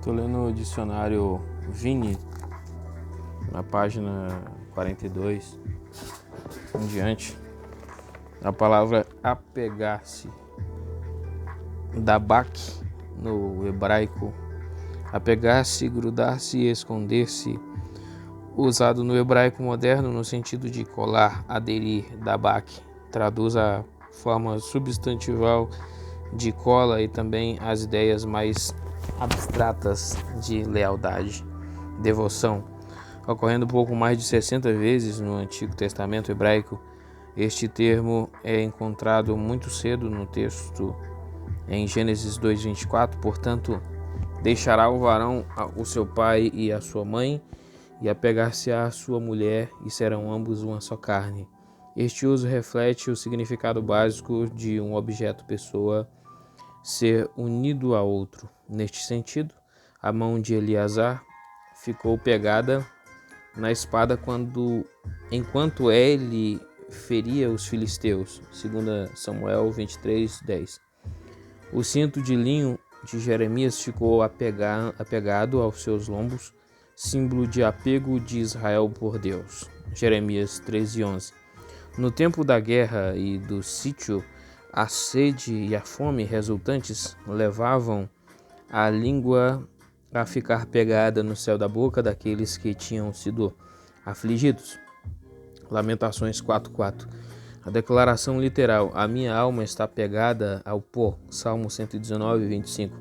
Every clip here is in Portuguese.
Estou lendo o dicionário Vini, na página 42 em diante. A palavra apegar-se, dabak no hebraico, apegar-se, grudar-se e esconder-se, usado no hebraico moderno no sentido de colar, aderir, dabak, traduz a forma substantival de cola e também as ideias mais abstratas de lealdade, devoção. Ocorrendo pouco mais de 60 vezes no Antigo Testamento hebraico, este termo é encontrado muito cedo no texto em Gênesis 2:24, portanto, deixará o varão o seu pai e a sua mãe, e apegar-se-á à sua mulher, e serão ambos uma só carne. Este uso reflete o significado básico de um objeto pessoa ser unido a outro. Neste sentido, a mão de Eleazar ficou pegada na espada enquanto ele feria os filisteus, 2 Samuel 23:10. O cinto de linho de Jeremias ficou apegado aos seus lombos, símbolo de apego de Israel por Deus, Jeremias 13:11. No tempo da guerra e do sítio, a sede e a fome resultantes levavam a língua a ficar pegada no céu da boca daqueles que tinham sido afligidos. Lamentações 4:4. A declaração literal, a minha alma está pegada ao pó, Salmo 119:25,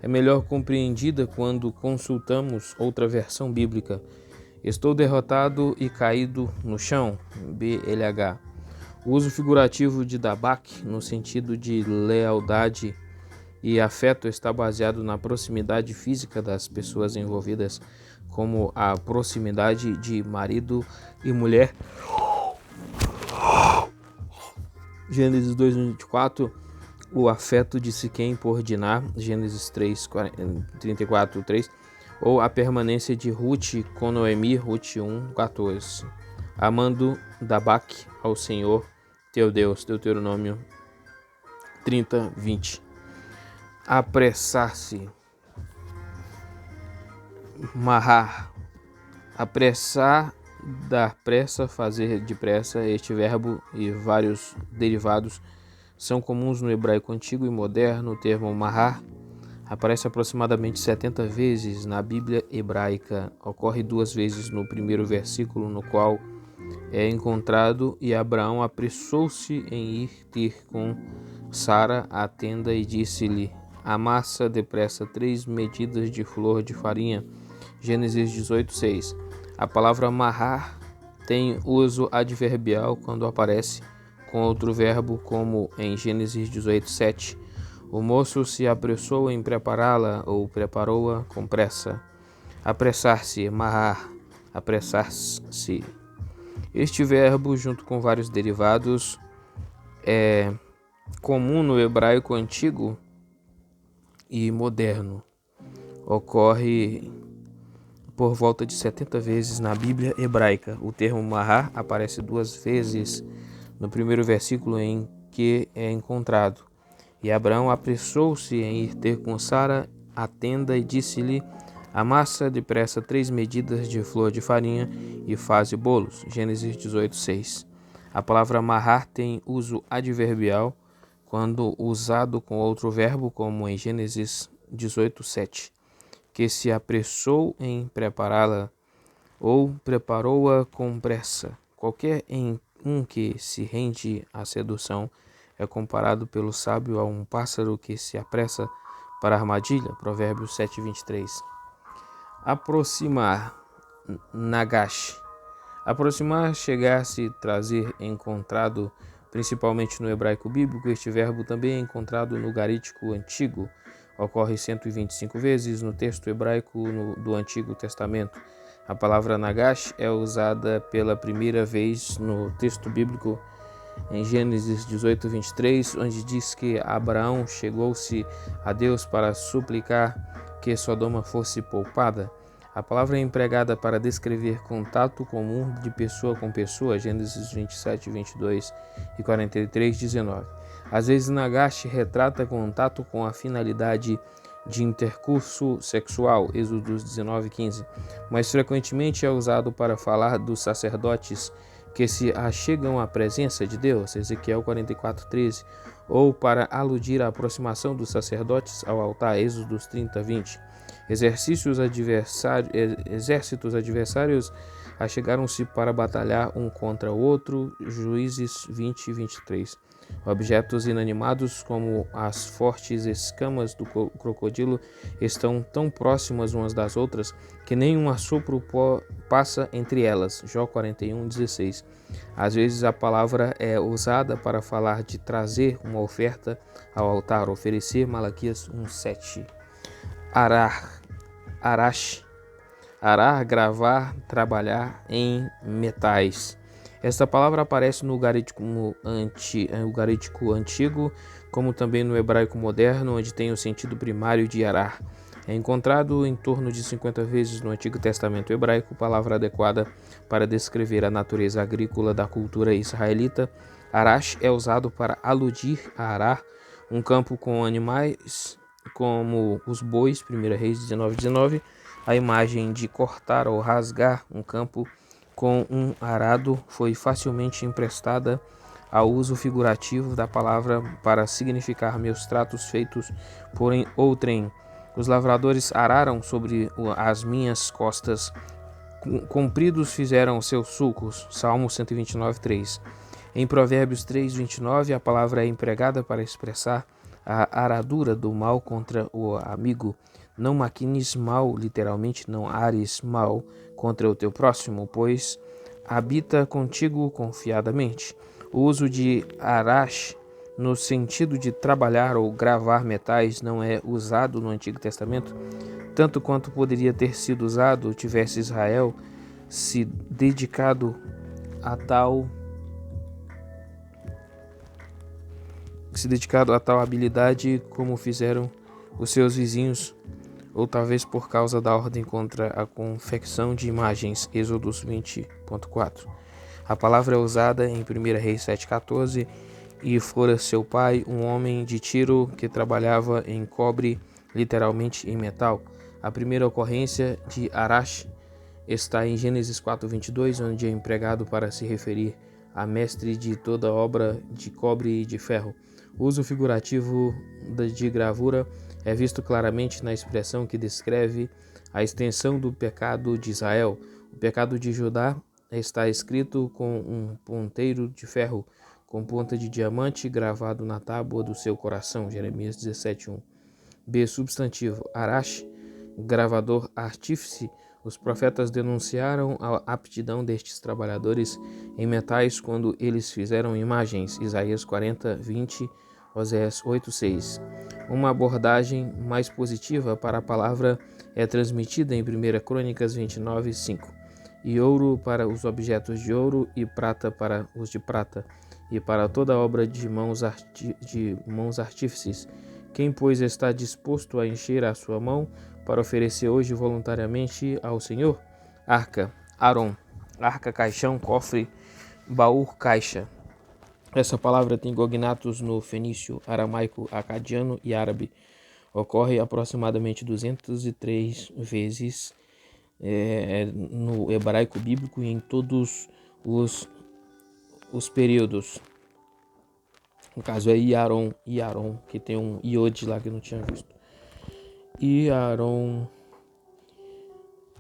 é melhor compreendida quando consultamos outra versão bíblica. Estou derrotado e caído no chão, BLH. O uso figurativo de dabak, no sentido de lealdade e afeto, está baseado na proximidade física das pessoas envolvidas, como a proximidade de marido e mulher. Gênesis 2:24, o afeto de Siquém por Diná, Gênesis 34:3, ou a permanência de Ruth com Noemi, Ruth 1:14. Amando dabak ao Senhor teu Deus, Deuteronômio 30:20. Apressar-se, marrar, apressar, dar pressa, fazer depressa. Este verbo e vários derivados são comuns no hebraico antigo e moderno. O termo marrar aparece aproximadamente 70 vezes na Bíblia hebraica. Ocorre 2 vezes no primeiro versículo, no qual é encontrado: e Abraão apressou-se em ir ter com Sara à tenda e disse-lhe: amassa depressa 3 medidas de flor de farinha. Gênesis 18:6. A palavra marrar tem uso adverbial quando aparece com outro verbo, como em Gênesis 18:7. O moço se apressou em prepará-la, ou preparou-a com pressa. Apressar-se, marrar, apressar-se. Este verbo, junto com vários derivados, é comum no hebraico antigo e moderno. Ocorre por volta de 70 vezes na Bíblia hebraica. O termo marrar aparece 2 vezes no primeiro versículo em que é encontrado: e Abraão apressou-se em ir ter com Sara à tenda e disse-lhe: amassa depressa 3 medidas de flor de farinha e faze bolos. Gênesis 18:6. A palavra marrar tem uso adverbial quando usado com outro verbo, como em Gênesis 18:7, que se apressou em prepará-la ou preparou-a com pressa. Qualquer que se rende à sedução é comparado pelo sábio a um pássaro que se apressa para a armadilha. Provérbios 7:23. Aproximar, nagash. Aproximar, chegar-se, trazer, encontrado principalmente no hebraico bíblico. Este verbo também é encontrado no garítico antigo. Ocorre 125 vezes no texto hebraico do Antigo Testamento. A palavra nagash é usada pela primeira vez no texto bíblico em Gênesis 18:23, onde diz que Abraão chegou-se a Deus para suplicar que Sodoma fosse poupada. A palavra é empregada para descrever contato comum de pessoa com pessoa, Gênesis 27:22 e 43:19. Às vezes Nagash retrata contato com a finalidade de intercurso sexual, Êxodo 19:15, mas frequentemente é usado para falar dos sacerdotes que se achegam à presença de Deus, Ezequiel 44:13, ou para aludir à aproximação dos sacerdotes ao altar, Êxodo 30:20. Exércitos adversários achegaram-se para batalhar um contra o outro, Juízes 20:23. Objetos inanimados, como as fortes escamas do crocodilo, estão tão próximas umas das outras que nenhum assopro passa entre elas. Jó 41:16. Às vezes a palavra é usada para falar de trazer uma oferta ao altar, oferecer, Malaquias 1:7. Arash. Arar, gravar, trabalhar em metais. Esta palavra aparece no ugarítico antigo, como também no hebraico moderno, onde tem o sentido primário de arar. É encontrado em torno de 50 vezes no Antigo Testamento hebraico, palavra adequada para descrever a natureza agrícola da cultura israelita. Arash é usado para aludir a arar, um campo com animais como os bois, 1 Reis 19:19. A imagem de cortar ou rasgar um campo com um arado foi facilmente emprestada ao uso figurativo da palavra para significar meus tratos feitos por outrem. Os lavradores araram sobre as minhas costas, compridos fizeram seus sulcos. Salmo 129:3. Em Provérbios 3:29, a palavra é empregada para expressar a aradura do mal contra o amigo. Não maquines mal, literalmente, não ares mal contra o teu próximo, pois habita contigo confiadamente. O uso de arash no sentido de trabalhar ou gravar metais não é usado no Antigo Testamento, tanto quanto poderia ter sido usado tivesse Israel se dedicado a tal habilidade como fizeram os seus vizinhos, ou talvez por causa da ordem contra a confecção de imagens, Êxodo 20:4. A palavra é usada em 1 Reis 7:14, e fora seu pai um homem de Tiro que trabalhava em cobre, literalmente em metal. A primeira ocorrência de Arash está em Gênesis 4:22, onde é empregado para se referir a mestre de toda obra de cobre e de ferro. O uso figurativo de gravura é visto claramente na expressão que descreve a extensão do pecado de Israel. O pecado de Judá está escrito com um ponteiro de ferro, com ponta de diamante gravado na tábua do seu coração. Jeremias 17:1. B. Substantivo. Arash, gravador, artífice. Os profetas denunciaram a aptidão destes trabalhadores em metais quando eles fizeram imagens. Isaías 40:20, Oséias 8:6. Uma abordagem mais positiva para a palavra é transmitida em 1 Crônicas 29:5. E ouro para os objetos de ouro, e prata para os de prata, e para toda obra de mãos artífices. Quem, pois, está disposto a encher a sua mão para oferecer hoje voluntariamente ao Senhor? Arca, Aron. Arca, caixão, cofre, baú, caixa. Essa palavra tem cognatos no fenício, aramaico, acadiano e árabe. Ocorre aproximadamente 203 vezes no hebraico bíblico e em todos os períodos. No caso é Iaron, que tem um iod lá que eu não tinha visto. Iaron.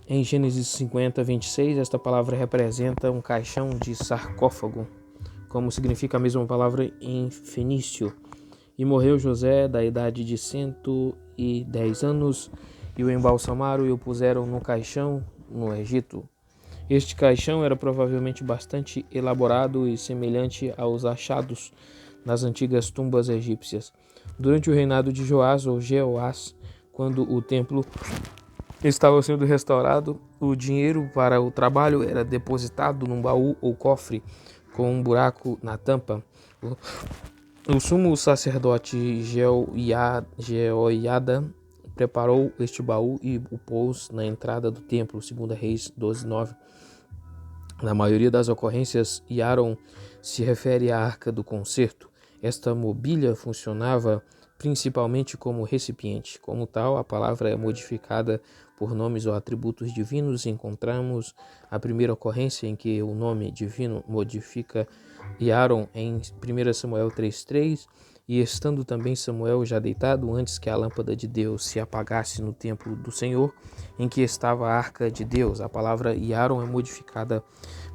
Em Gênesis 50:26, esta palavra representa um caixão de sarcófago, como significa a mesma palavra em fenício. E morreu José da idade de 110 anos, e o embalsamaram e o puseram no caixão no Egito. Este caixão era provavelmente bastante elaborado e semelhante aos achados nas antigas tumbas egípcias. Durante o reinado de Joás ou Jeoás, quando o templo estava sendo restaurado, o dinheiro para o trabalho era depositado num baú ou cofre com um buraco na tampa. O sumo sacerdote Jeoiada preparou este baú e o pôs na entrada do templo, 2 Reis 12:9. Na maioria das ocorrências, Iaron se refere à Arca do Concerto. Esta mobília funcionava principalmente como recipiente. Como tal, a palavra é modificada por nomes ou atributos divinos. Encontramos a primeira ocorrência em que o nome divino modifica Iaron em 1 Samuel 3:3, e estando também Samuel já deitado antes que a lâmpada de Deus se apagasse no templo do Senhor, em que estava a arca de Deus. A palavra Iaron é modificada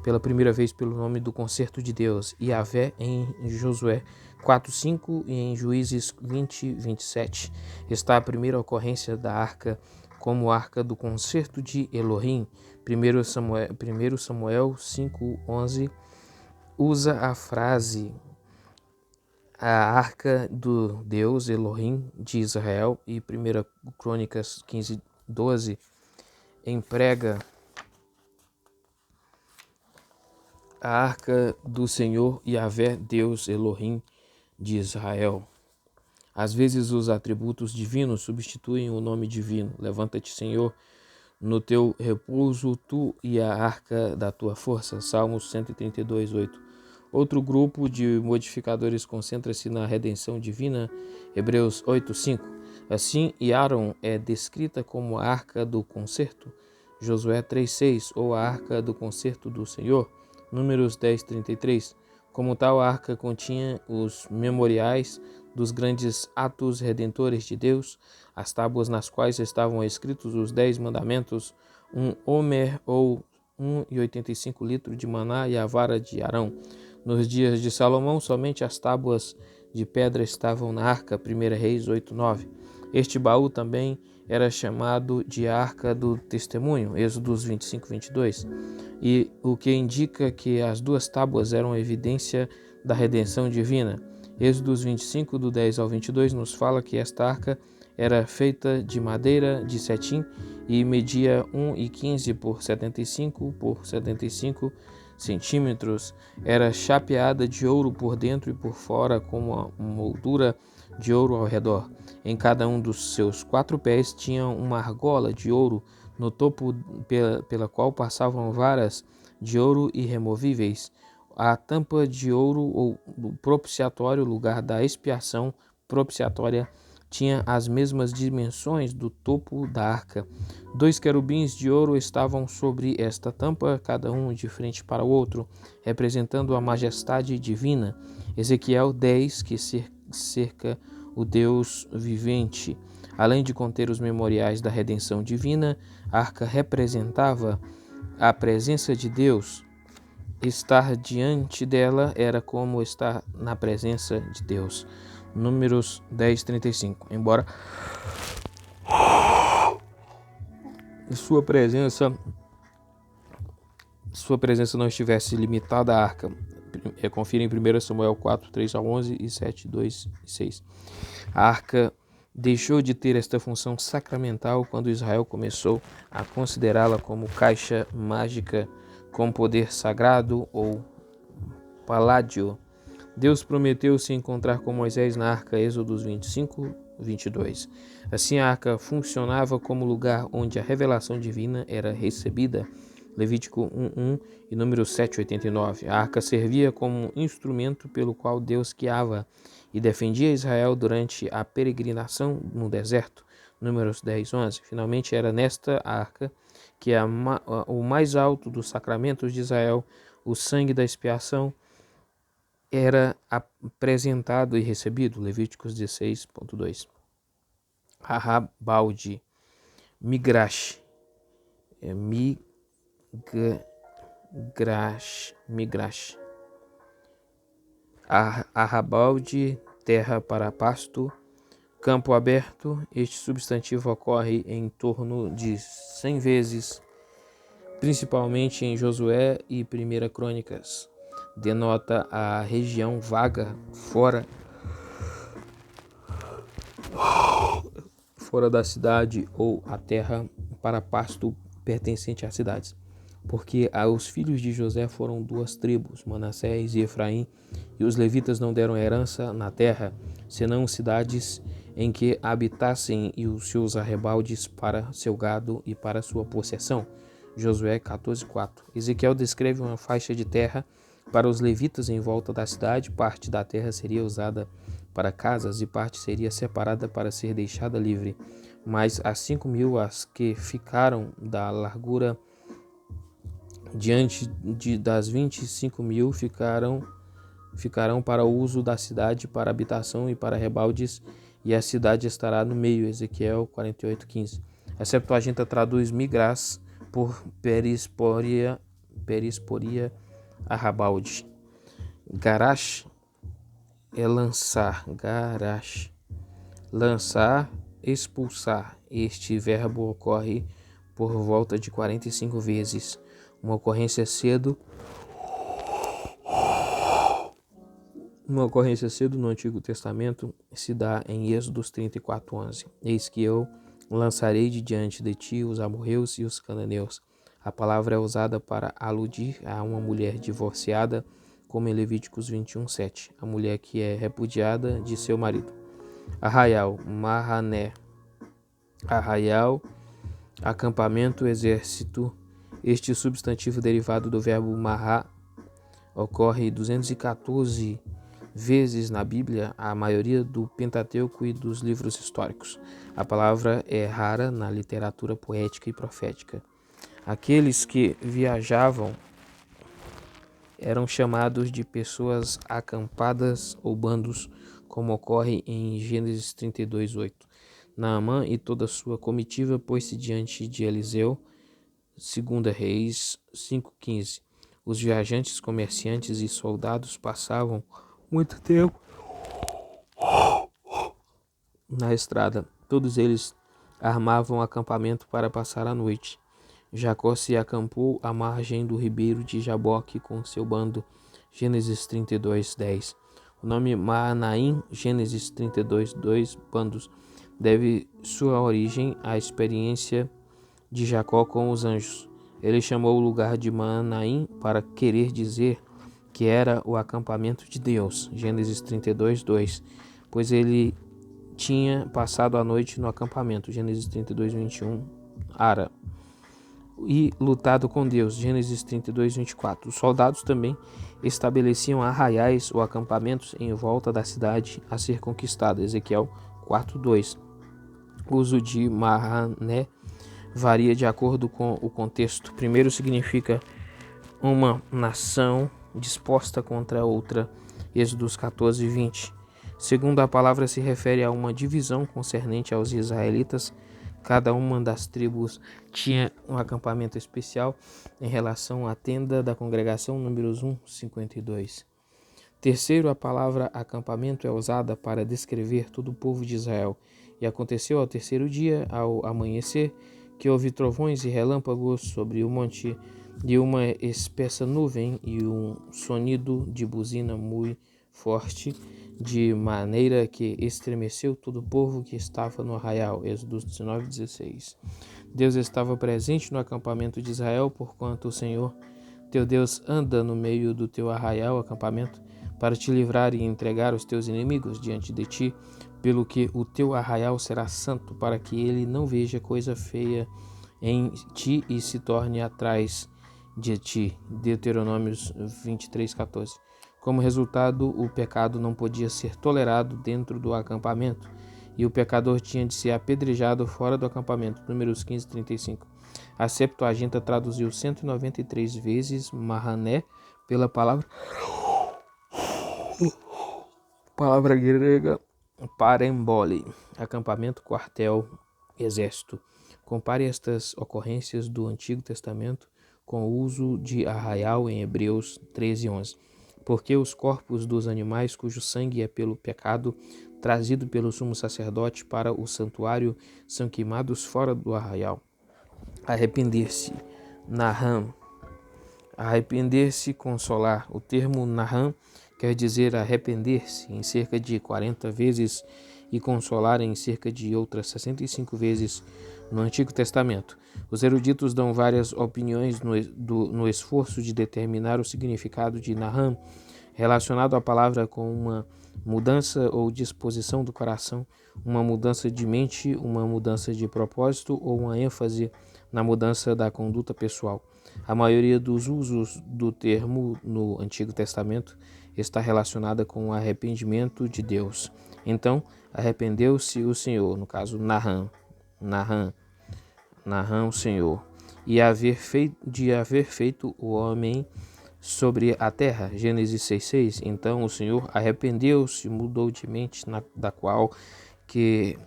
pela primeira vez pelo nome do concerto de Deus, Iavé, em Josué 4:5 e em Juízes 20:27. Está a primeira ocorrência da arca como arca do concerto de Elohim. 1 Samuel 5:11 usa a frase a arca do Deus Elohim de Israel, e 1 Crônicas 15:12 emprega a arca do Senhor Yahvé, Deus Elohim de Israel. Às vezes os atributos divinos substituem o nome divino. Levanta-te, Senhor, no teu repouso, tu e a arca da tua força. Salmos 132:8. Outro grupo de modificadores concentra-se na redenção divina. Hebreus 8:5. Assim, Iaron é descrita como a arca do concerto. Josué 3:6, ou a arca do concerto do Senhor. Números 10:33. Como tal, a arca continha os memoriais dos grandes atos redentores de Deus, as tábuas nas quais estavam escritos os 10 mandamentos, um homer ou 1,85 litros de maná e a vara de Arão. Nos dias de Salomão, somente as tábuas de pedra estavam na arca. 1 Reis 8:9. Este baú também era chamado de Arca do Testemunho, Êxodos 25:22, e o que indica que as duas tábuas eram evidência da redenção divina. Êxodos 25, do 10 ao 22, nos fala que esta arca era feita de madeira de cetim e media 1,15 por 75 por 75 centímetros. Era chapeada de ouro por dentro e por fora, com uma moldura de ouro ao redor. Em cada um dos seus 4 pés tinha uma argola de ouro no topo, pela qual passavam varas de ouro irremovíveis. A tampa de ouro, ou propiciatório, lugar da expiação propiciatória, tinha as mesmas dimensões do topo da arca. 2 querubins de ouro estavam sobre esta tampa, cada um de frente para o outro, representando a majestade divina. Ezequiel 10, que cerca o Deus vivente. Além de conter os memoriais da redenção divina, a arca representava a presença de Deus. Estar diante dela era como estar na presença de Deus. Números 10:35. Embora sua presença não estivesse limitada à arca. Confira em 1 Samuel 4:3-11 e 7:2-6. A arca deixou de ter esta função sacramental quando Israel começou a considerá-la como caixa mágica com poder sagrado ou paládio. Deus prometeu se encontrar com Moisés na arca, Êxodos 25:22. Assim, a arca funcionava como lugar onde a revelação divina era recebida, Levítico 1:1 e Números 7:89. A arca servia como instrumento pelo qual Deus guiava e defendia Israel durante a peregrinação no deserto, Números 10:11. Finalmente, era nesta arca que o mais alto dos sacramentos de Israel, o sangue da expiação, era apresentado e recebido, Levíticos 16:2. Arrabalde, Migrash, Arrabalde, terra para pasto, campo aberto. Este substantivo ocorre em torno de 100 vezes, principalmente em Josué e 1 Crônicas. Denota a região vaga fora da cidade, ou a terra para pasto pertencente às cidades. Porque os filhos de José foram 2 tribos, Manassés e Efraim, e os levitas não deram herança na terra, senão cidades em que habitassem, e os seus arrebaldes para seu gado e para sua possessão. Josué 14:4. Ezequiel descreve uma faixa de terra Para os levitas em volta da cidade, parte da terra seria usada para casas e parte seria separada para ser deixada livre. Mas as 5.000 as que ficaram da largura diante das 25.000 ficarão para o uso da cidade, para habitação e para rebaldes, e a cidade estará no meio. Ezequiel 48:15. A Septuaginta traduz migras por perisporia arrabalde. Garash é lançar, garash, lançar, expulsar. Este verbo ocorre por volta de 45 vezes. Uma ocorrência cedo no Antigo Testamento se dá em Êxodo 34:11. Eis que eu lançarei de diante de ti os amorreus e os cananeus. A palavra é usada para aludir a uma mulher divorciada, como em Levíticos 21:7, a mulher que é repudiada de seu marido. Arraial, Mahané. Arraial, acampamento, exército. Este substantivo derivado do verbo mará ocorre 214 vezes na Bíblia, a maioria do Pentateuco e dos livros históricos. A palavra é rara na literatura poética e profética. Aqueles que viajavam eram chamados de pessoas acampadas ou bandos, como ocorre em Gênesis 32:8. Naamã e toda sua comitiva pôs-se diante de Eliseu, 2 Reis 5:15. Os viajantes, comerciantes e soldados passavam muito tempo na estrada. Todos eles armavam acampamento para passar a noite. Jacó se acampou à margem do ribeiro de Jaboque com seu bando. Gênesis 32:10. O nome Maanaim, Gênesis 32:2, bandos, deve sua origem à experiência de Jacó com os anjos. Ele chamou o lugar de Maanaim para querer dizer que era o acampamento de Deus. Gênesis 32:2. Pois ele tinha passado a noite no acampamento. Gênesis 32:21. Ara. E lutado com Deus. Gênesis 32:24. Os soldados também estabeleciam arraiais ou acampamentos em volta da cidade a ser conquistada. Ezequiel 4:2. O uso de Mahané varia de acordo com o contexto. Primeiro significa uma nação disposta contra outra. Êxodos 14:20. Segundo, a palavra se refere a uma divisão concernente aos israelitas. Cada uma das tribos tinha um acampamento especial em relação à tenda da congregação, Números 1:52. Terceiro, a palavra acampamento é usada para descrever todo o povo de Israel. E aconteceu ao terceiro dia, ao amanhecer, que houve trovões e relâmpagos sobre o monte, e uma espessa nuvem e um sonido de buzina muito forte, de maneira que estremeceu todo o povo que estava no arraial. Êxodo 19:16. Deus estava presente no acampamento de Israel, porquanto o Senhor, teu Deus, anda no meio do teu arraial, acampamento, para te livrar e entregar os teus inimigos diante de ti, pelo que o teu arraial será santo, para que ele não veja coisa feia em ti e se torne atrás de ti. Deuteronômios 23:14. Como resultado, o pecado não podia ser tolerado dentro do acampamento, e o pecador tinha de ser apedrejado fora do acampamento. Números 15:35. A Septuaginta traduziu 193 vezes Mahané pela palavra grega parembole, acampamento, quartel, exército. Compare estas ocorrências do Antigo Testamento com o uso de arraial em Hebreus 13:11. Porque os corpos dos animais cujo sangue é pelo pecado trazido pelo sumo sacerdote para o santuário são queimados fora do arraial. Arrepender-se, Naham. Arrepender-se, consolar. O termo Naham quer dizer arrepender-se em cerca de 40 vezes e consolar em cerca de outras 65 vezes no Antigo Testamento. Os eruditos dão várias opiniões no esforço de determinar o significado de Naham, relacionado à palavra com uma mudança ou disposição do coração, uma mudança de mente, uma mudança de propósito ou uma ênfase na mudança da conduta pessoal. A maioria dos usos do termo no Antigo Testamento está relacionada com o arrependimento de Deus. Então, arrependeu-se o Senhor, no caso Naham, o Senhor, e de haver feito o homem sobre a terra. Gênesis 6:6. Então o Senhor arrependeu-se, mudou de mente, da qual que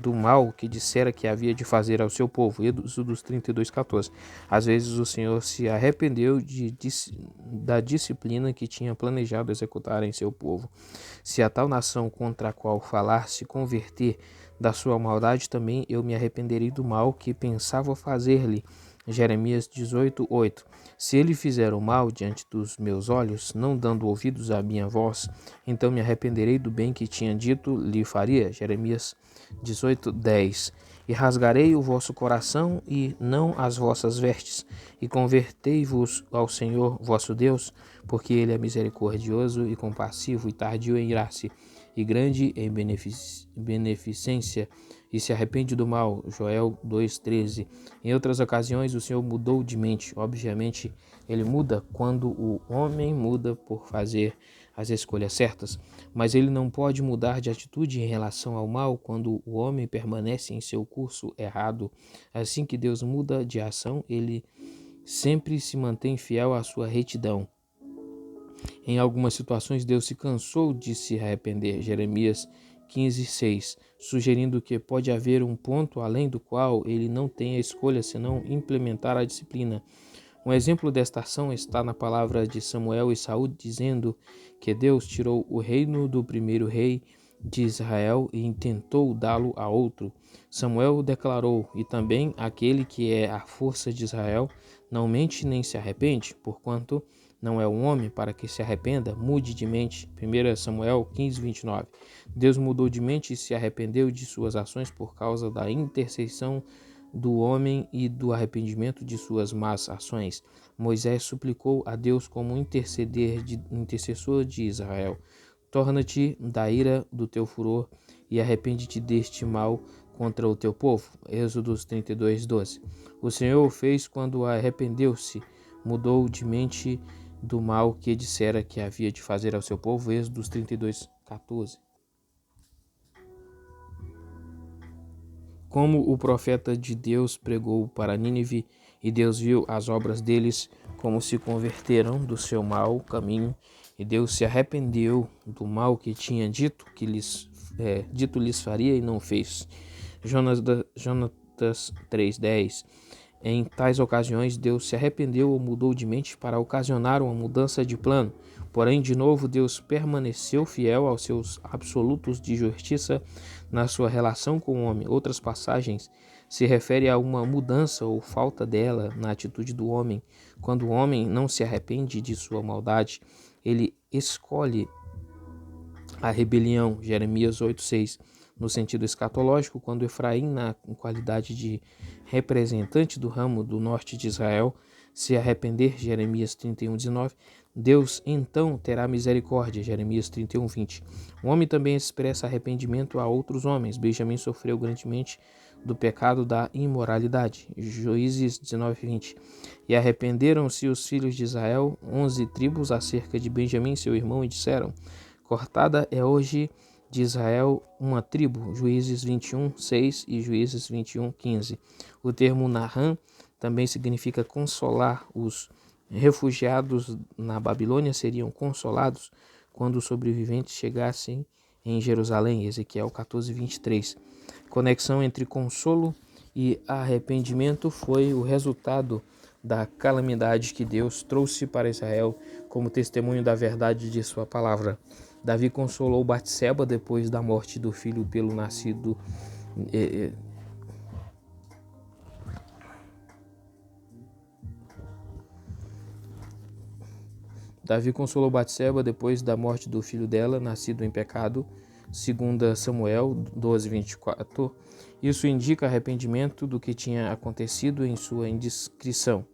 do mal que dissera que havia de fazer ao seu povo. Êxodo 32:14. Às vezes o Senhor se arrependeu da disciplina que tinha planejado executar em seu povo. Se a tal nação contra a qual falar se converter da sua maldade, também eu me arrependerei do mal que pensava fazer-lhe. Jeremias 18:8. Se ele fizer o mal diante dos meus olhos, não dando ouvidos à minha voz, então me arrependerei do bem que tinha dito lhe faria. Jeremias 18:10. E rasgarei o vosso coração e não as vossas vestes, e convertei-vos ao Senhor vosso Deus, porque ele é misericordioso e compassivo, e tardio em irar-se, e grande em beneficência, e se arrepende do mal. Joel 2:13. Em outras ocasiões o Senhor mudou de mente. Obviamente ele muda quando o homem muda por fazer as escolhas certas, mas ele não pode mudar de atitude em relação ao mal quando o homem permanece em seu curso errado. Assim que Deus muda de ação, ele sempre se mantém fiel à sua retidão. Em algumas situações, Deus se cansou de se arrepender. Jeremias 15:6, sugerindo que pode haver um ponto além do qual ele não tem a escolha senão implementar a disciplina. Um exemplo desta ação está na palavra de Samuel e Saul, dizendo que Deus tirou o reino do primeiro rei de Israel e intentou dá-lo a outro. Samuel declarou: e também aquele que é a força de Israel não mente nem se arrepende, porquanto não é um homem para que se arrependa, mude de mente. 1 Samuel 15:29. Deus mudou de mente e se arrependeu de suas ações por causa da intercessão do homem e do arrependimento de suas más ações. Moisés suplicou a Deus como intercessor de Israel: torna-te da ira do teu furor e arrepende-te deste mal contra o teu povo. Êxodo 32:12. O Senhor o fez quando arrependeu-se, mudou de mente do mal que dissera que havia de fazer ao seu povo. Êxodo 32:14. Como o profeta de Deus pregou para Nínive, e Deus viu as obras deles, como se converteram do seu mau caminho, e Deus se arrependeu do mal que tinha dito lhes faria e não fez. Jonas 3:10. Em tais ocasiões, Deus se arrependeu ou mudou de mente para ocasionar uma mudança de plano. Porém, de novo, Deus permaneceu fiel aos seus absolutos de justiça na sua relação com o homem. Outras passagens se referem a uma mudança ou falta dela na atitude do homem. Quando o homem não se arrepende de sua maldade, ele escolhe a rebelião. Jeremias 8:6. No sentido escatológico, quando Efraim, na qualidade de representante do ramo do norte de Israel, se arrepender, Jeremias 31:19, Deus então terá misericórdia, Jeremias 31:20. O homem também expressa arrependimento a outros homens. Benjamim sofreu grandemente do pecado da imoralidade, Juízes 19:20. E arrependeram-se os filhos de Israel, 11 tribos, acerca de Benjamim, seu irmão, e disseram: cortada é hoje de Israel uma tribo. Juízes 21:6 e Juízes 21:15. O termo Naham também significa consolar. Os refugiados na Babilônia seriam consolados quando os sobreviventes chegassem em Jerusalém. Ezequiel 14:23. Conexão entre consolo e arrependimento foi o resultado da calamidade que Deus trouxe para Israel como testemunho da verdade de sua palavra. Davi consolou Batseba depois da morte do filho pelo nascido Davi consolou Batseba depois da morte do filho dela, nascido em pecado, 2 Samuel 12:24. Isso indica arrependimento do que tinha acontecido em sua indiscrição.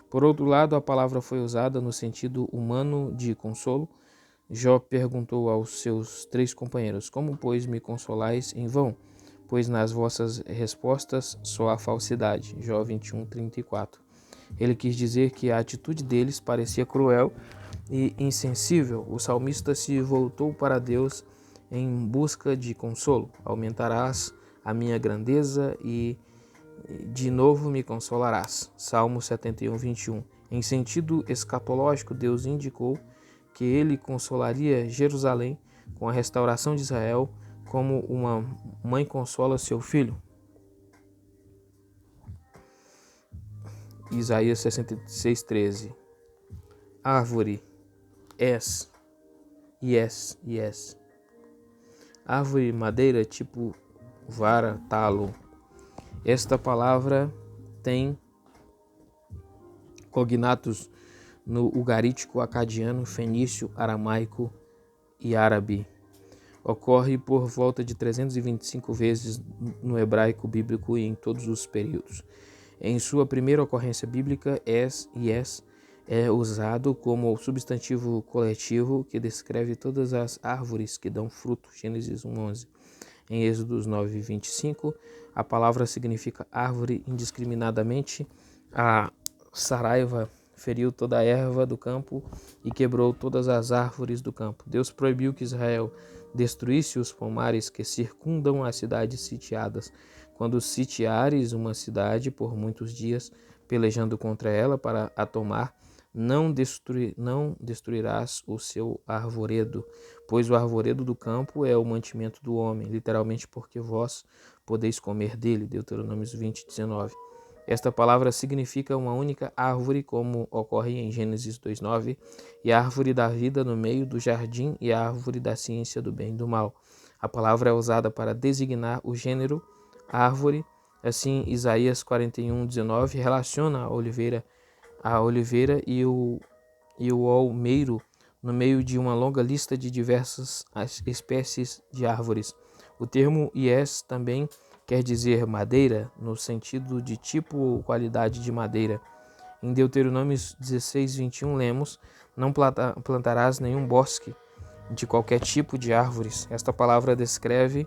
Por outro lado, a palavra foi usada no sentido humano de consolo. Jó perguntou aos seus 3 companheiros: como, pois, me consolais em vão? pois nas vossas respostas só há falsidade. Jó 21:34. Ele quis dizer que a atitude deles parecia cruel e insensível. O salmista se voltou para Deus em busca de consolo. Aumentarás a minha grandeza e de novo me consolarás. Salmo 71:21. Em sentido escatológico, Deus indicou que ele consolaria Jerusalém com a restauração de Israel, como uma mãe consola seu filho. Isaías 66:13. Árvore, yes. Árvore, madeira, tipo vara, talo. Esta palavra tem cognatos no ugarítico, acadiano, fenício, aramaico e árabe. Ocorre por volta de 325 vezes no hebraico bíblico e em todos os períodos. Em sua primeira ocorrência bíblica, yes é usado como substantivo coletivo que descreve todas as árvores que dão fruto. Gênesis 1:11. Em Êxodos 9:25, a palavra significa árvore indiscriminadamente. A saraiva feriu toda a erva do campo e quebrou todas as árvores do campo. Deus proibiu que Israel destruísse os pomares que circundam as cidades sitiadas. Quando sitiares uma cidade por muitos dias, pelejando contra ela para a tomar, não destruirás o seu arvoredo, pois o arvoredo do campo é o mantimento do homem, literalmente porque vós podeis comer dele. Deuteronômio 20:19. Esta palavra significa uma única árvore, como ocorre em Gênesis 2:9, e a árvore da vida no meio do jardim e a árvore da ciência do bem e do mal. A palavra é usada para designar o gênero árvore. Assim, Isaías 41:19 relaciona a oliveira e o olmeiro no meio de uma longa lista de diversas espécies de árvores. O termo yes também quer dizer madeira, no sentido de tipo ou qualidade de madeira. Em Deuteronômio 16:21 lemos: não plantarás nenhum bosque de qualquer tipo de árvores. Esta palavra descreve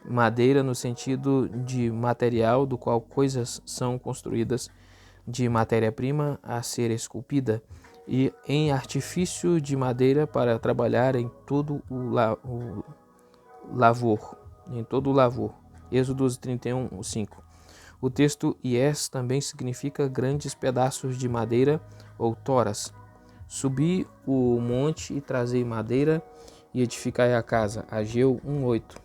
madeira no sentido de material do qual coisas são construídas, de matéria-prima a ser esculpida, e em artifício de madeira para trabalhar em todo o lavor. Êxodo 31:5. O texto yes também significa grandes pedaços de madeira ou toras. Subi o monte e trazei madeira e edificai a casa. Ageu 1:8.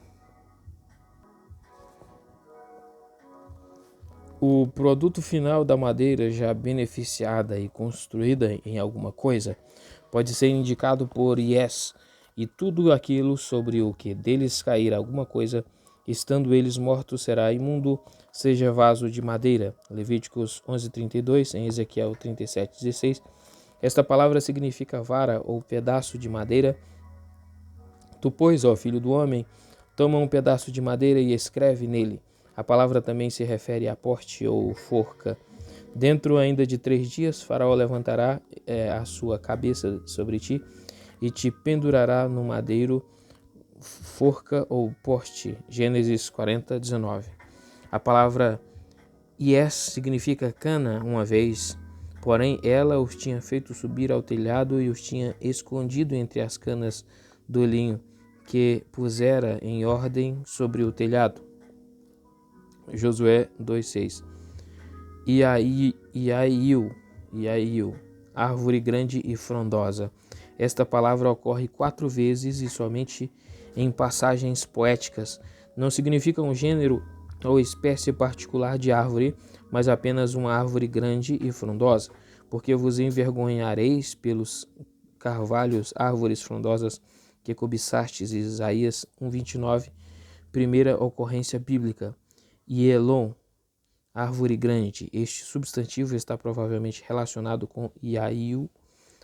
O produto final da madeira já beneficiada e construída em alguma coisa pode ser indicado por yes, e tudo aquilo sobre o que deles cair alguma coisa, estando eles mortos, será imundo, seja vaso de madeira. Levíticos 11:32, em Ezequiel 37:16. Esta palavra significa vara ou pedaço de madeira. Tu, pois, ó filho do homem, toma um pedaço de madeira e escreve nele. A palavra também se refere a porte ou forca. Dentro ainda de 3 dias, Faraó levantará a sua cabeça sobre ti e te pendurará no madeiro, forca ou porte. Gênesis 40:19. A palavra yes significa cana uma vez, porém ela os tinha feito subir ao telhado e os tinha escondido entre as canas do linho que pusera em ordem sobre o telhado. Josué 2:6. Iaiu, árvore grande e frondosa. Esta palavra ocorre 4 vezes e somente em passagens poéticas. Não significa um gênero ou espécie particular de árvore, mas apenas uma árvore grande e frondosa. Porque vos envergonhareis pelos carvalhos, árvores frondosas que cobiçastes. Isaías 1:29, primeira ocorrência bíblica. Ielon, árvore grande. Este substantivo está provavelmente relacionado com Iaiu,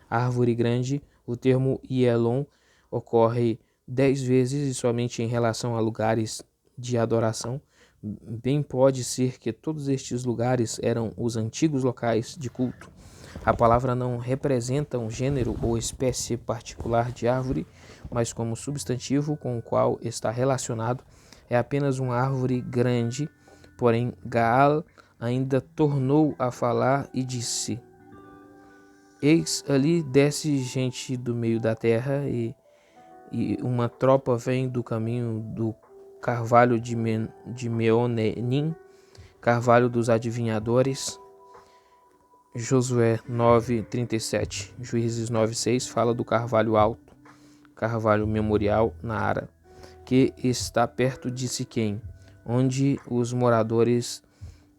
árvore grande. O termo Ielon ocorre 10 vezes e somente em relação a lugares de adoração. Bem pode ser que todos estes lugares eram os antigos locais de culto. A palavra não representa um gênero ou espécie particular de árvore, mas como substantivo com o qual está relacionado é apenas uma árvore grande. Porém, Gaal ainda tornou a falar e disse: Eis ali desce gente do meio da terra, e uma tropa vem do caminho do carvalho de Meonenim, carvalho dos adivinhadores. Josué 9:37, Juízes 9:6 fala do carvalho alto, carvalho memorial na Ara, que está perto de Siquém, onde os moradores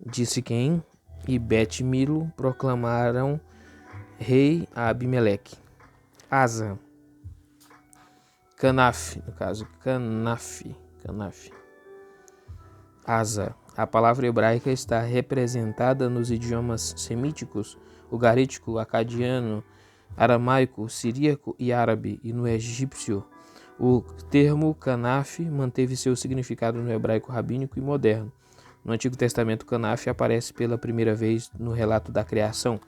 de Siquém e Bet-Milo proclamaram rei a Abimeleque. Asa, Canaf, no caso, Canaf. Asa. A palavra hebraica está representada nos idiomas semíticos, ugarítico, acadiano, aramaico, siríaco e árabe, e no egípcio. O termo Canaf manteve seu significado no hebraico rabínico e moderno. No Antigo Testamento, Canaf aparece pela primeira vez no relato da criação,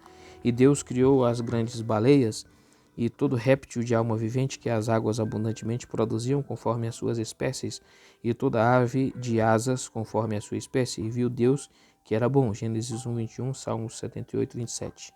e Deus criou as grandes baleias e todo réptil de alma vivente que as águas abundantemente produziam conforme as suas espécies, e toda ave de asas conforme a sua espécie, e viu Deus que era bom. Gênesis 1:21, Salmos 78:27.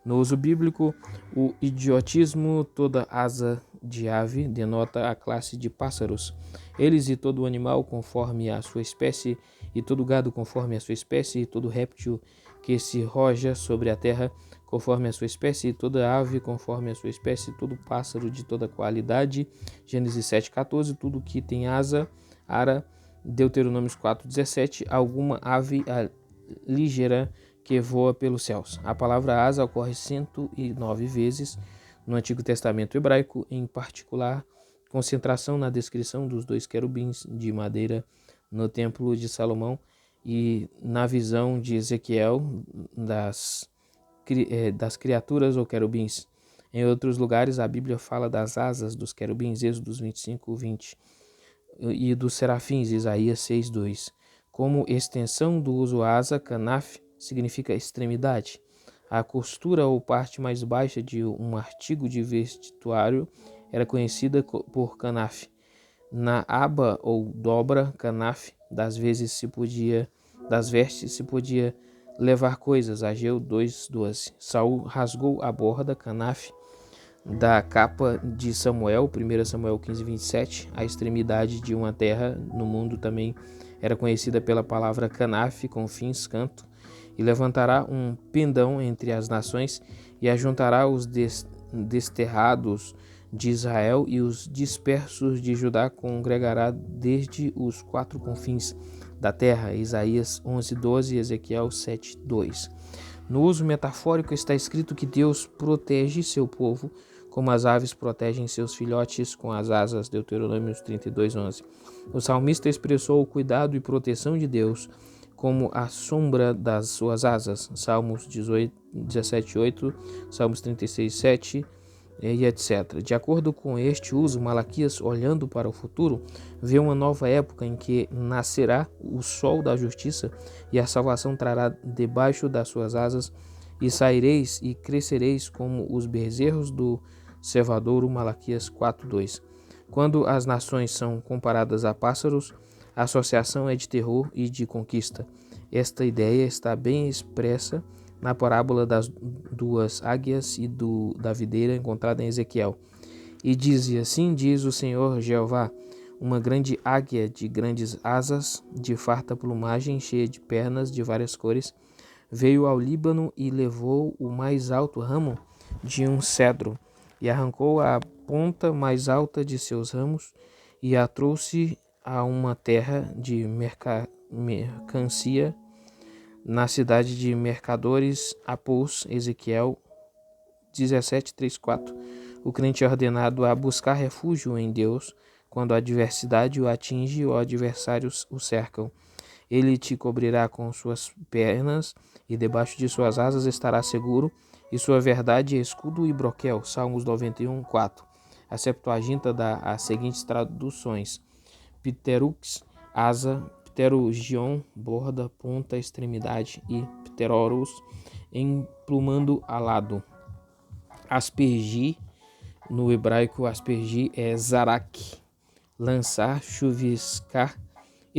No uso bíblico, o idiotismo, toda asa de ave, denota a classe de pássaros. Eles e todo animal conforme a sua espécie, e todo gado conforme a sua espécie, e todo réptil que se roja sobre a terra conforme a sua espécie, e toda ave conforme a sua espécie, todo pássaro de toda qualidade. Gênesis 7:14, tudo que tem asa, ara. Deuteronômio 4:17, alguma ave ligeira que voa pelos céus. A palavra asa ocorre 109 vezes no Antigo Testamento hebraico, em particular, concentração na descrição dos 2 querubins de madeira no Templo de Salomão e na visão de Ezequiel das criaturas ou querubins. Em outros lugares, a Bíblia fala das asas dos querubins, Êxodos 25:20, e dos serafins, Isaías 6:2. Como extensão do uso asa, canaf significa extremidade. A costura ou parte mais baixa de um artigo de vestuário era conhecida por canaf. Na aba ou dobra, canaf, das vestes se podia levar coisas. Ageu 2:12. Saul rasgou a borda, canaf, da capa de Samuel, 1 Samuel 15:27. A extremidade de uma terra no mundo também era conhecida pela palavra canaf, com fins, canto, e levantará um pendão entre as nações, e ajuntará os desterrados de Israel, e os dispersos de Judá congregará desde os 4 confins da terra. Isaías 11:12 e Ezequiel 7:2. No uso metafórico está escrito que Deus protege seu povo como as aves protegem seus filhotes com as asas. Deuteronômio 32:11. O salmista expressou o cuidado e proteção de Deus como a sombra das suas asas. Salmos 17:8, Salmos 36:7 e etc. De acordo com este uso, Malaquias, olhando para o futuro, vê uma nova época em que nascerá o sol da justiça, e a salvação trará debaixo das suas asas, e saireis e crescereis como os bezerros do cevadouro. Malaquias 4:2. Quando as nações são comparadas a pássaros, a associação é de terror e de conquista. Esta ideia está bem expressa na parábola das 2 águias e da videira encontrada em Ezequiel. E diz: assim diz o Senhor Jeová, uma grande águia de grandes asas, de farta plumagem, cheia de pernas de várias cores, veio ao Líbano e levou o mais alto ramo de um cedro, e arrancou a ponta mais alta de seus ramos, e a trouxe a uma terra de mercancia, na cidade de mercadores a pôs. Ezequiel 17:3-4. O crente é ordenado a buscar refúgio em Deus quando a adversidade o atinge ou adversários o cercam. Ele te cobrirá com suas pernas, e debaixo de suas asas estará seguro, e sua verdade é escudo e broquel. Salmos 91:4. A Septuaginta dá as seguintes traduções: Pterux, asa; Pterogion, borda, ponta, extremidade; e Pteroros, emplumando alado. Aspergir, no hebraico, aspergir é zarak, lançar, chuviscar,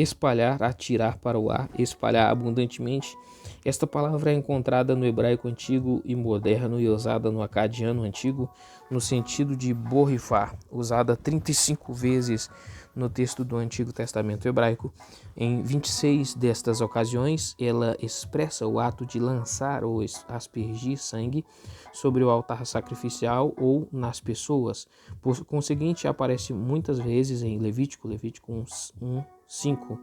espalhar, atirar para o ar, espalhar abundantemente. Esta palavra é encontrada no hebraico antigo e moderno e usada no acadiano antigo no sentido de borrifar, usada 35 vezes no texto do Antigo Testamento hebraico. Em 26 destas ocasiões, ela expressa o ato de lançar ou aspergir sangue sobre o altar sacrificial ou nas pessoas. Por conseguinte, aparece muitas vezes em Levítico 1, 5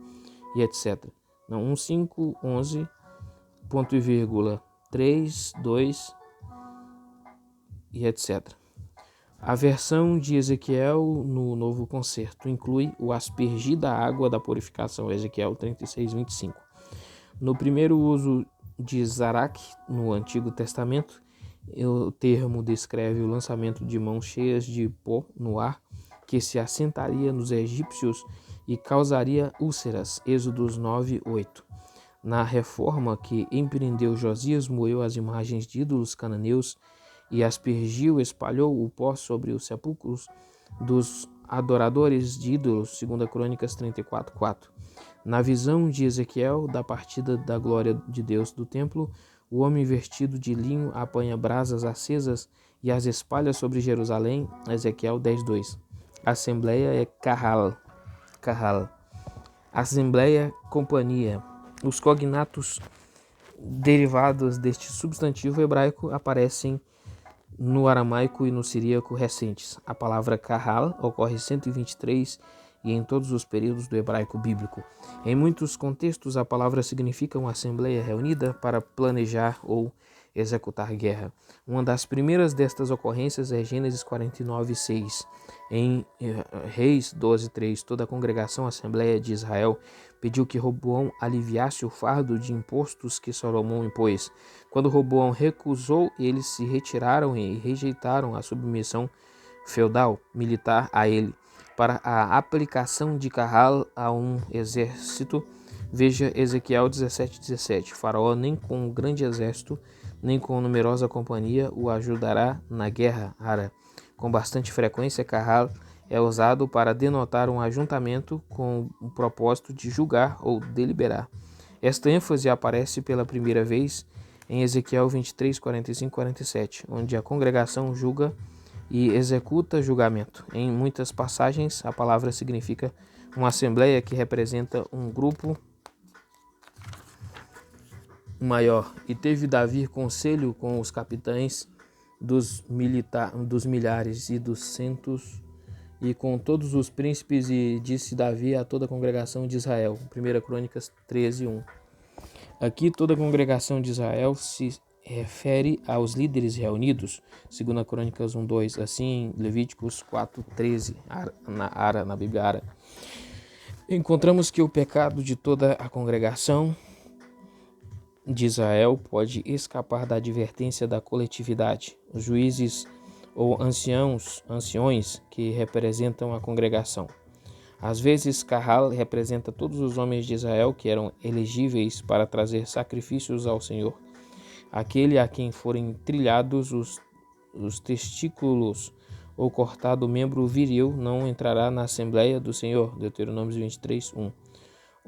e etc. Não, 1, 5, 11, ponto e vírgula, 3, 2 e etc. A versão de Ezequiel no Novo Concerto inclui o aspergir da água da purificação, Ezequiel 36, 25. No primeiro uso de Zarak, no Antigo Testamento, o termo descreve o lançamento de mãos cheias de pó no ar, que se assentaria nos egípcios e causaria úlceras, Êxodos 9, 8. Na reforma que empreendeu Josias, moeu as imagens de ídolos cananeus e aspergiu, espalhou o pó sobre os sepulcros dos adoradores de ídolos, 2 Crônicas 34, 4. Na visão de Ezequiel, da partida da glória de Deus do templo, o homem vestido de linho apanha brasas acesas e as espalha sobre Jerusalém, Ezequiel 10, 2. Assembleia é Kahal. Assembleia, companhia. Os cognatos derivados deste substantivo hebraico aparecem no aramaico e no siríaco recentes. A palavra kahal ocorre 123 e em todos os períodos do hebraico bíblico. Em muitos contextos, a palavra significa uma assembleia reunida para planejar ou executar guerra. Uma das primeiras destas ocorrências é Gênesis 49, 6. Em Reis 12, 3, toda a congregação Assembleia de Israel pediu que Roboão aliviasse o fardo de impostos que Salomão impôs. Quando Roboão recusou, eles se retiraram e rejeitaram a submissão feudal militar a ele. Para a aplicação de Kahal a um exército, veja Ezequiel 17, 17. Faraó nem com um grande exército, nem com numerosa companhia o ajudará na guerra. Com bastante frequência, Kahal é usado para denotar um ajuntamento com o propósito de julgar ou deliberar. Esta ênfase aparece pela primeira vez em Ezequiel 23, 45 e 47, onde a congregação julga e executa julgamento. Em muitas passagens, a palavra significa uma assembleia que representa um grupo maior. E teve Davi conselho com os capitães dos milhares e dos centos e com todos os príncipes, e disse Davi a toda a congregação de Israel. 1 Crônicas 13, 1. Aqui toda a congregação de Israel se refere aos líderes reunidos, 2 Crônicas 1, 2, assim em Levíticos 4, 13, na Bíblia Ara. Encontramos que o pecado de toda a congregação de Israel pode escapar da advertência da coletividade. Os juízes ou anciões que representam a congregação. Às vezes, Kahal representa todos os homens de Israel que eram elegíveis para trazer sacrifícios ao Senhor. Aquele a quem forem trilhados os testículos ou cortado o membro viril não entrará na Assembleia do Senhor. Deuteronômio 23, 1.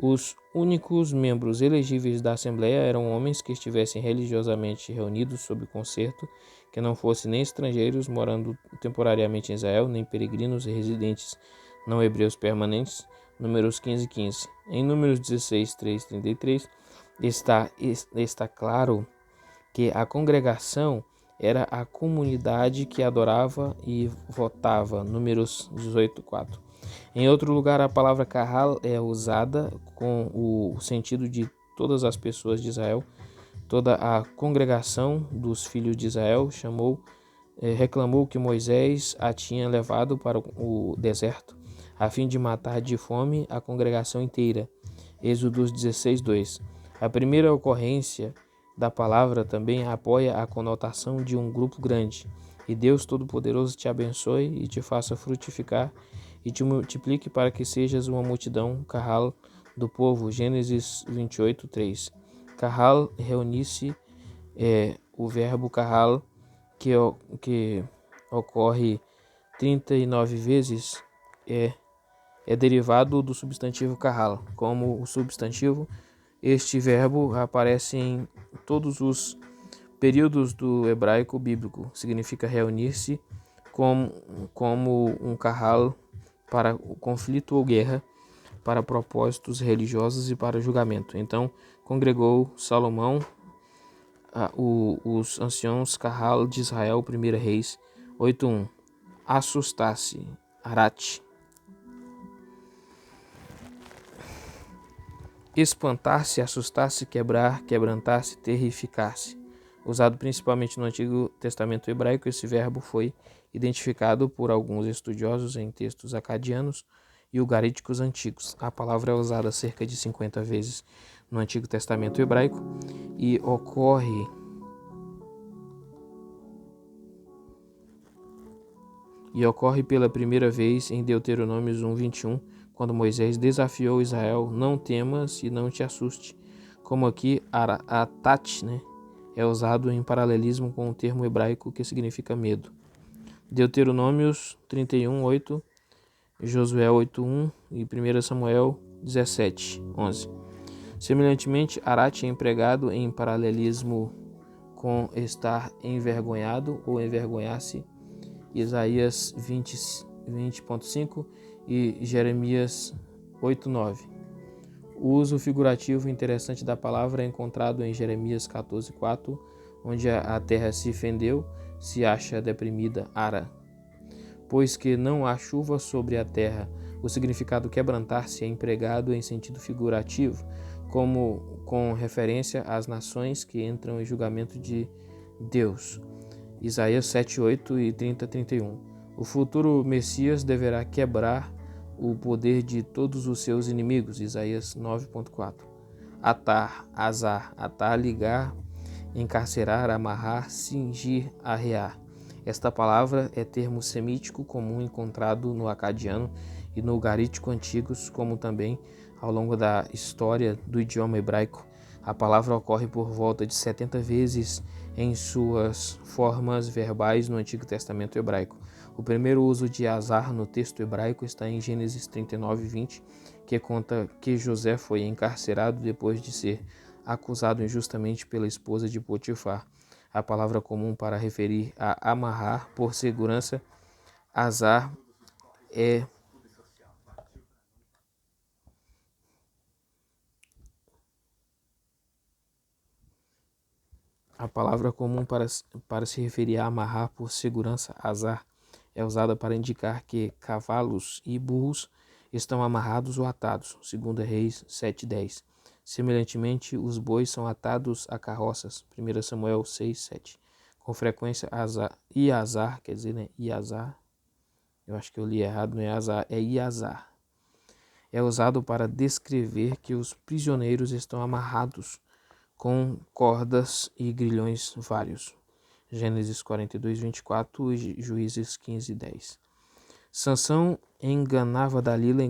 Os únicos membros elegíveis da Assembleia eram homens que estivessem religiosamente reunidos sob concerto, que não fossem nem estrangeiros morando temporariamente em Israel, nem peregrinos e residentes não hebreus permanentes. Números 15, 15. Em Números 16, 3, 33, está claro que a congregação era a comunidade que adorava e votava. Números 18, 4. Em outro lugar, a palavra Kahal é usada com o sentido de todas as pessoas de Israel. Toda a congregação dos filhos de Israel reclamou que Moisés a tinha levado para o deserto, a fim de matar de fome a congregação inteira. Êxodo 16, 2. A primeira ocorrência da palavra também apoia a conotação de um grupo grande. E Deus Todo-Poderoso te abençoe e te faça frutificar e te multiplique para que sejas uma multidão. Kahal do povo. Gênesis 28, 3. Kahal reunir-se o verbo Kahal que ocorre 39 vezes é derivado do substantivo kahal. Como o substantivo, este verbo aparece em todos os períodos do hebraico bíblico. Significa reunir-se como um kahal para o conflito ou guerra, para propósitos religiosos e para julgamento. Então, congregou Salomão os anciãos kahal de Israel, 1 Reis 8:1. Assustar-se, arat. Espantar-se, assustar-se, quebrar, quebrantar-se, terrificar-se. Usado principalmente no Antigo Testamento hebraico, esse verbo foi identificado por alguns estudiosos em textos acadianos e ugaríticos antigos. A palavra é usada cerca de 50 vezes no Antigo Testamento hebraico e ocorre pela primeira vez em Deuteronômios 1:21, quando Moisés desafiou Israel: não temas e não te assuste. Como aqui, atat, é usado em paralelismo com o termo hebraico que significa medo. Deuteronômios 31:8, Josué 8:1 e 1 Samuel 17:11. Semelhantemente, arat é empregado em paralelismo com estar envergonhado ou envergonhar-se, Isaías 20:5 e Jeremias 8:9. O uso figurativo interessante da palavra é encontrado em Jeremias 14:4, onde a terra se fendeu, se acha deprimida, ara. Pois que não há chuva sobre a terra. O significado quebrantar-se é empregado em sentido figurativo, como com referência às nações que entram em julgamento de Deus. Isaías 7:8 e 30:31. O futuro Messias deverá quebrar o poder de todos os seus inimigos. Isaías 9:4. Atar, azar, atar, ligar, encarcerar, amarrar, cingir, arrear. Esta palavra é termo semítico comum encontrado no acadiano e no ugarítico antigos, como também ao longo da história do idioma hebraico. A palavra ocorre por volta de 70 vezes em suas formas verbais no Antigo Testamento hebraico. O primeiro uso de azar no texto hebraico está em Gênesis 39:20, que conta que José foi encarcerado depois de ser acusado injustamente pela esposa de Potifar. A palavra comum para referir a amarrar por segurança, azar, é a palavra comum para se referir a amarrar por segurança, azar, é usada para indicar que cavalos e burros estão amarrados ou atados, 2 Reis 7:10. Semelhantemente, os bois são atados a carroças, 1 Samuel 6:7. Com frequência, Iazar, quer dizer, Iazar, eu acho que eu li errado, não é azar, é Iazar. É usado para descrever que os prisioneiros estão amarrados com cordas e grilhões vários. Gênesis 42:24 e Juízes 15:10. Sansão enganava Dalila